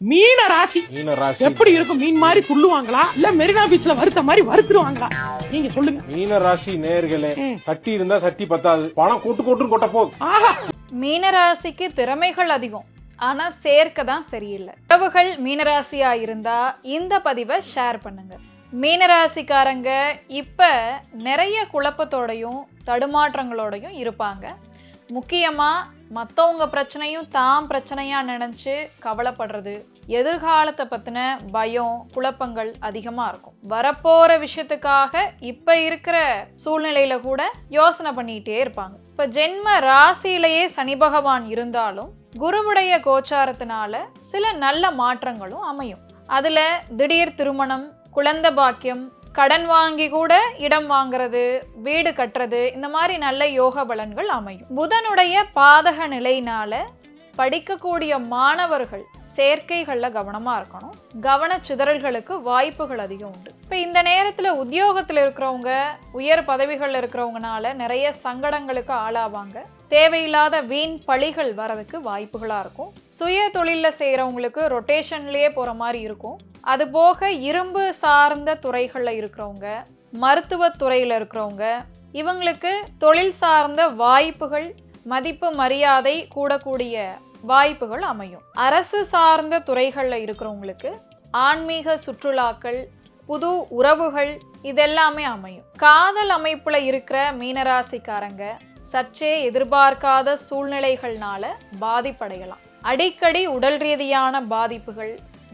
மீன ராசி எப்படி இருக்கும்? மீன் மாதிரி துள்ளுவாங்களா இல்ல மெரினா பீச்ல வறுத்த மாதிரி வறுத்துருவாங்களா? நீங்க சொல்லுங்க. மீன ராசி நேயர்களே, சட்டி இருந்தா சட்டி பத்தாது, பணம் கூட்டு கொட்ட போகுது. மீனராசிக்கு திறமைகள் அதிகம், ஆனா சேர்க்க தான் சரியில்லை. உறவுகள் மீனராசியா இருந்தா இந்த பதிவை ஷேர் பண்ணுங்க. மீனராசிக்காரங்க இப்ப நிறைய குழப்பத்தோடையும் தடுமாற்றங்களோடையும் இருப்பாங்க. முக்கியமா மற்றவங்க பிரச்சனையும் தான் பிரச்சனையா நினைச்சு கவலைப்படுறது, எதிர்காலத்தை பத்தின பயம் குழப்பங்கள் அதிகமா இருக்கும். வரப்போற விஷயத்துக்காக இப்ப இருக்கிற சூழ்நிலையில கூட யோசனை பண்ணிட்டே இருப்பாங்க. இப்ப ஜென்ம ராசியிலேயே சனி பகவான் இருந்தாலும் குருவுடைய கோச்சாரத்தினால சில நல்ல மாற்றங்களும் அமையும். அதுல திடீர் திருமணம், குழந்தை பாக்கியம், கடன் வாங்கி கூட இடம் வாங்குறது, வீடு கட்டுறது, இந்த மாதிரி நல்ல யோக பலன்கள் அமையும். புதனுடைய பாதக நிலையினால படிக்கக்கூடிய மாணவர்கள் சேர்க்கைகள்ல கவனமா இருக்கணும். கவன சிதறல்களுக்கு வாய்ப்புகள் அதிகம் உண்டு. இப்ப இந்த நேரத்துல உத்தியோகத்துல இருக்கிறவங்க, உயர் பதவிகள்ல இருக்கிறவங்கனால நிறைய சங்கடங்களுக்கு ஆளாவாங்க. தேவையில்லாத வீண் பழிகள் வரதுக்கு வாய்ப்புகளா இருக்கும். சுய தொழில செய்யறவங்களுக்கு ரொட்டேஷன்லயே போற மாதிரி இருக்கும். அது போக இரும்பு சார்ந்த துறைகள்ல இருக்கிறவங்க, மருத்துவ துறையில இருக்கிறவங்க, இவங்களுக்கு தொழில் சார்ந்த வாய்ப்புகள், மதிப்பு மரியாதை கூடக்கூடிய வாய்ப்புகள் அமையும். அரசு சார்ந்த துறைகள்ல இருக்கிறவங்களுக்கு ஆன்மீக சுற்றுலாக்கள், புது உறவுகள் இதெல்லாமே அமையும். காதல் அமைப்புல இருக்கிற மீனராசிக்காரங்க சற்றே எதிர்பார்க்காத சூழ்நிலைகள்னால பாதிப்படையலாம். அடிக்கடி உடல் ரீதியான பாதிப்புகள்,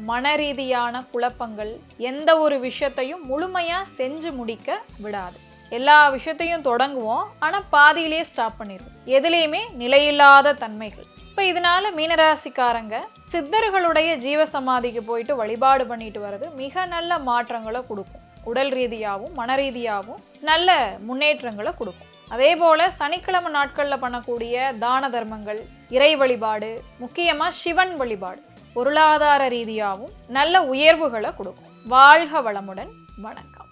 மன ரீதியான குழப்பங்கள் எந்த ஒரு விஷயத்தையும் முழுமையா செஞ்சு முடிக்க விடாது. எல்லா விஷயத்தையும் தொடங்குவோம், ஆனா பாதியிலேயே ஸ்டாப் பண்ணிடுவோம். எதுலேயுமே நிலையில்லாத தன்மைகள். இப்போ இதனால மீனராசிக்காரங்க சித்தர்களுடைய ஜீவசமாதிக்கு போயிட்டு வழிபாடு பண்ணிட்டு வர்றது மிக நல்ல மாற்றங்களை கொடுக்கும். உடல் ரீதியாகவும் மன ரீதியாகவும் நல்ல முன்னேற்றங்களை கொடுக்கும். அதே போல சனிக்கிழமை நாட்களில் பண்ணக்கூடிய தான தர்மங்கள், இறை வழிபாடு, முக்கியமாக சிவன் வழிபாடு பொருளாதார ரீதியாகவும் நல்ல உயர்வுகளை கொடுக்கும். வாழ்க வளமுடன். வணக்கம்.